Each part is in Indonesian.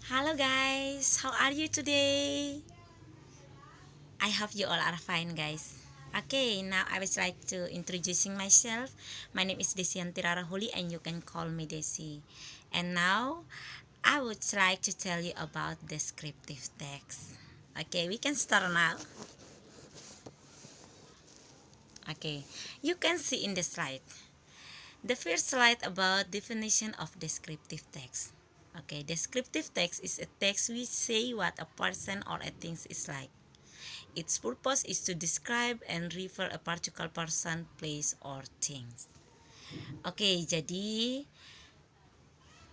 Hello guys, how are you today? I hope you all are fine guys. Okay, now I would like to introducing myself. My name is Desianti Rarahuli and you can call me Desi. And now I would like to tell you about descriptive text. Okay, we can start now. Okay, you can see in the slide. The first slide about definition of descriptive text. Okay, descriptive text is a text which say what a person or a thing is like. Its purpose is to describe and refer a particular person, place, or things. Oke, jadi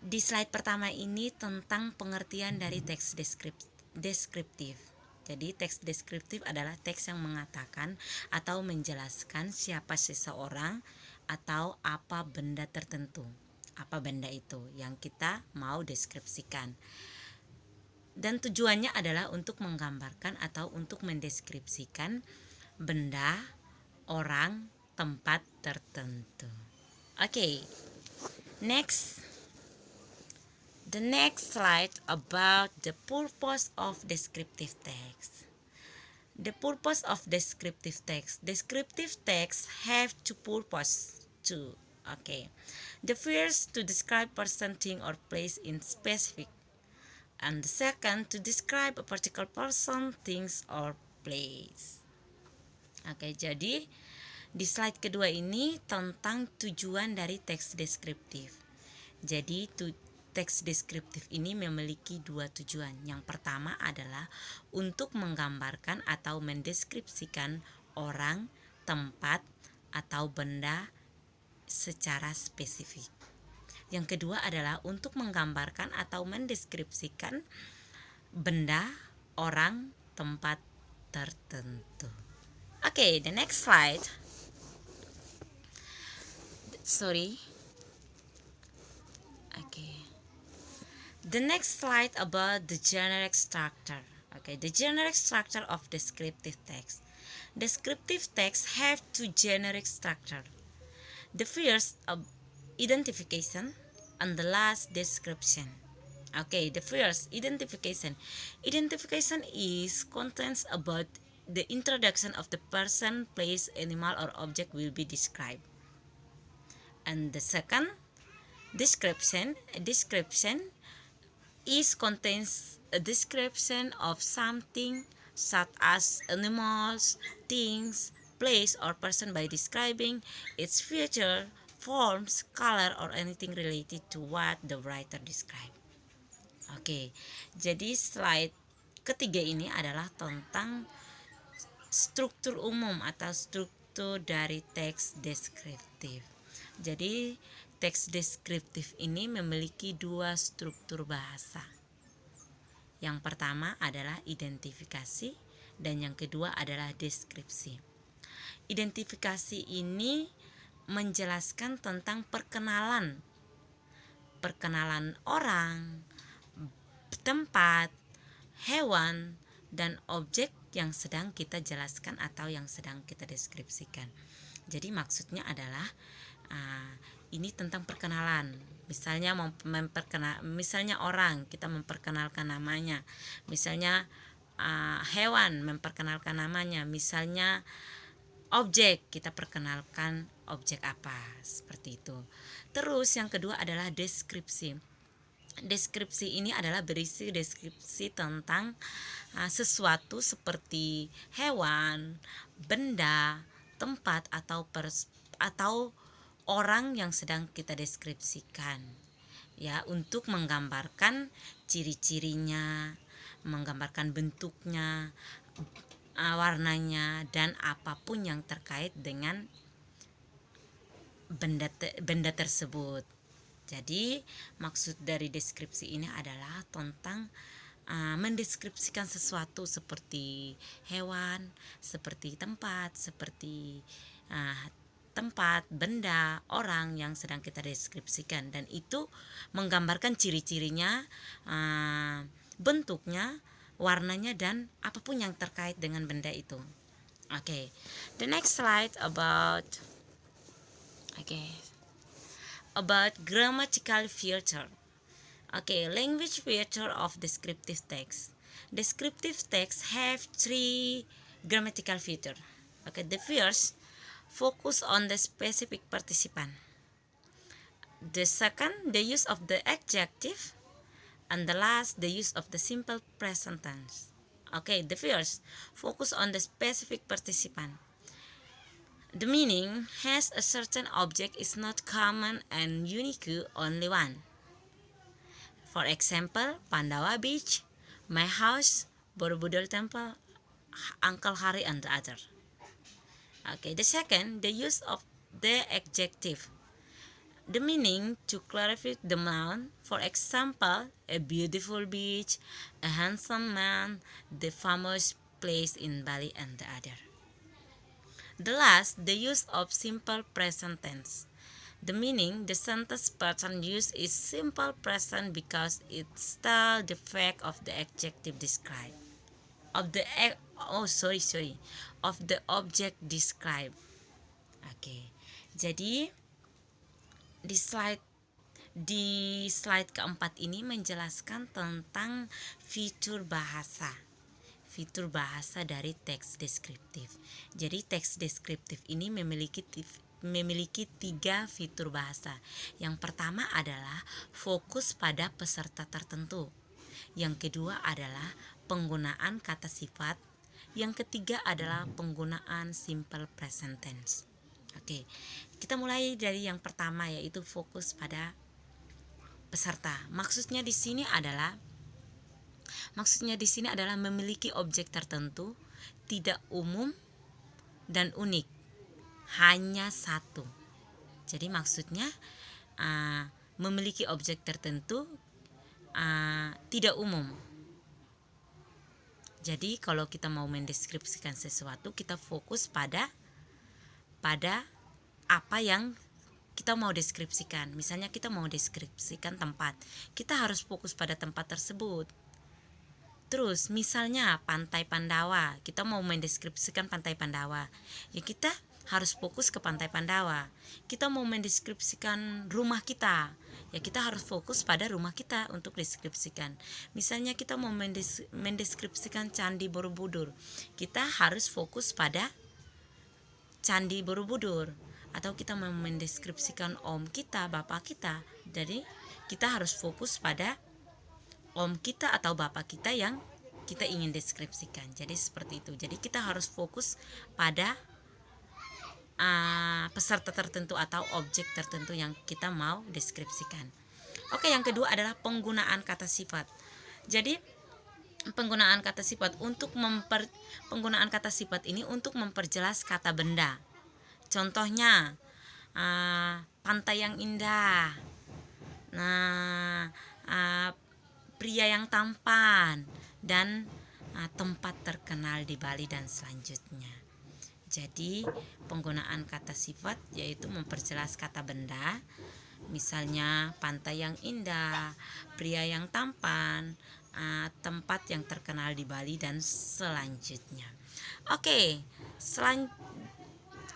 di slide pertama ini tentang pengertian dari teks deskriptif. Jadi teks deskriptif adalah teks yang mengatakan atau menjelaskan siapa seseorang atau apa benda tertentu. Apa benda itu yang kita mau deskripsikan. Dan tujuannya adalah untuk menggambarkan atau untuk mendeskripsikan benda, orang, tempat tertentu. Okay, next. The next slide about the purpose of descriptive text. The purpose of descriptive text. Descriptive text have two purpose too. Okay. The first to describe person, thing, or place in specific, and the second to describe a particular person, things, or place. Oke, jadi di slide kedua ini tentang tujuan dari teks deskriptif. Jadi teks deskriptif ini memiliki dua tujuan. Yang pertama adalah untuk menggambarkan atau mendeskripsikan orang, tempat, atau benda secara spesifik. Yang kedua adalah untuk menggambarkan atau mendeskripsikan benda, orang, tempat tertentu. Okay, the next slide. Sorry. Okay. The next slide about the generic structure. Okay, the generic structure of descriptive text. Descriptive text have two generic structure. The first identification and the last description. Okay, the first identification. Identification is contents about the introduction of the person, place, animal, or object will be described. And the second description is contains a description of something such as animals, things, place, or person by describing its feature, forms, color, or anything related to what the writer described. Oke, jadi slide ketiga ini adalah tentang struktur umum atau struktur dari teks deskriptif. Jadi teks deskriptif ini memiliki dua struktur bahasa. Yang pertama adalah identifikasi dan yang kedua adalah deskripsi. Identifikasi ini menjelaskan tentang perkenalan orang, tempat, hewan, dan objek yang sedang kita jelaskan atau yang sedang kita deskripsikan. Jadi maksudnya adalah ini tentang perkenalan. Misalnya misalnya orang, kita memperkenalkan namanya. Misalnya hewan, memperkenalkan namanya. Misalnya objek, kita perkenalkan objek apa, seperti itu. Terus yang kedua adalah deskripsi. Deskripsi ini adalah berisi deskripsi tentang sesuatu seperti hewan, benda, tempat atau orang yang sedang kita deskripsikan, ya, untuk menggambarkan ciri-cirinya, menggambarkan bentuknya, warnanya, dan apapun yang terkait dengan benda tersebut. Jadi maksud dari deskripsi ini adalah tentang mendeskripsikan sesuatu seperti hewan, seperti tempat, benda, orang yang sedang kita deskripsikan, dan itu menggambarkan ciri-cirinya, bentuknya, warnanya, dan apapun yang terkait dengan benda itu. Okay, the next slide about about grammatical feature. Okay, language feature of descriptive text. Descriptive text have three grammatical feature. Okay, the first focus on the specific participant. The second, the use of the adjective, and the last, the use of the simple present tense. Okay, the first focus on the specific participant. The meaning has a certain object is not common and unique only one. For example, Pandawa Beach, my house, Borobudur Temple, Uncle Hari, and the other. Okay, the second, the use of the adjective. The meaning to clarify the noun, for example, a beautiful beach, a handsome man, the famous place in Bali, and the other. The last, the use of simple present tense. The meaning, the sentence pattern used is simple present because it's still the fact of the adjective described. Of the object described. Oke. Jadi di slide keempat ini menjelaskan tentang fitur bahasa. Fitur bahasa dari teks deskriptif. Jadi teks deskriptif ini memiliki 3 fitur bahasa. Yang pertama adalah fokus pada peserta tertentu. Yang kedua adalah penggunaan kata sifat. Yang ketiga adalah penggunaan simple present tense. Oke, kita mulai dari yang pertama, yaitu fokus pada peserta. Maksudnya di sini adalah memiliki objek tertentu, tidak umum dan unik, hanya satu. Jadi maksudnya memiliki objek tertentu, tidak umum. Jadi kalau kita mau mendeskripsikan sesuatu, kita fokus pada apa yang kita mau deskripsikan. Misalnya kita mau deskripsikan tempat, kita harus fokus pada tempat tersebut. Terus misalnya Pantai Pandawa, kita mau mendeskripsikan Pantai Pandawa, ya kita harus fokus ke Pantai Pandawa. Kita mau mendeskripsikan rumah kita, ya kita harus fokus pada rumah kita untuk deskripsikan. Misalnya kita mau mendeskripsikan Candi Borobudur, kita harus fokus pada Candi Borobudur. Atau kita mau mendeskripsikan om kita, bapak kita, jadi kita harus fokus pada om kita atau bapak kita yang kita ingin deskripsikan. Jadi seperti itu. Jadi kita harus fokus pada peserta tertentu atau objek tertentu yang kita mau deskripsikan. Oke, yang kedua adalah penggunaan kata sifat. Jadi penggunaan kata sifat ini untuk memperjelas kata benda. Contohnya pantai yang indah, pria yang tampan, dan tempat terkenal di Bali dan selanjutnya. Jadi penggunaan kata sifat yaitu memperjelas kata benda. Misalnya pantai yang indah, pria yang tampan, tempat yang terkenal di Bali dan selanjutnya. Oke,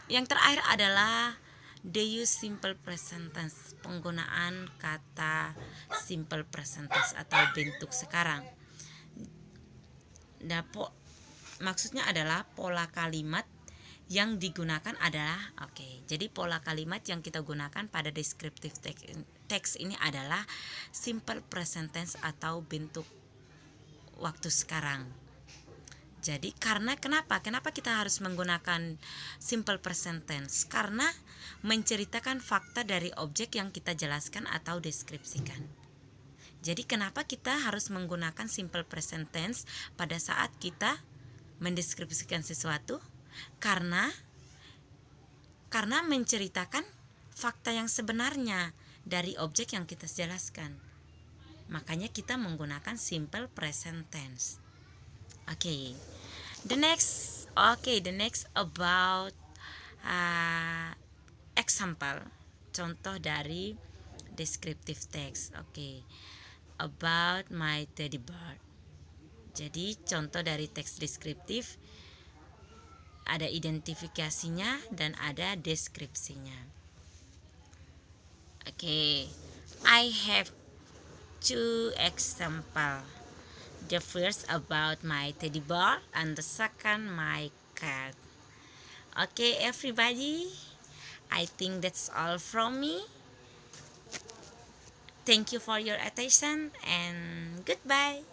yang terakhir adalah the use simple present tense, penggunaan kata simple present tense atau bentuk sekarang. Maksudnya adalah pola kalimat yang digunakan adalah jadi pola kalimat yang kita gunakan pada descriptive text ini adalah simple present tense atau bentuk waktu sekarang. Jadi kenapa kita harus menggunakan simple present tense? Karena menceritakan fakta dari objek yang kita jelaskan atau deskripsikan. Jadi kenapa kita harus menggunakan simple present tense pada saat kita mendeskripsikan sesuatu? Karena menceritakan fakta yang sebenarnya dari objek yang kita jelaskan. Makanya kita menggunakan simple present tense. The next about example, contoh dari descriptive text. About my teddy bear. Jadi contoh dari teks deskriptif ada identifikasinya dan ada deskripsinya. I have two example. The first about my teddy bear and the second my cat. Okay, everybody, I think that's all from me. Thank you for your attention and goodbye.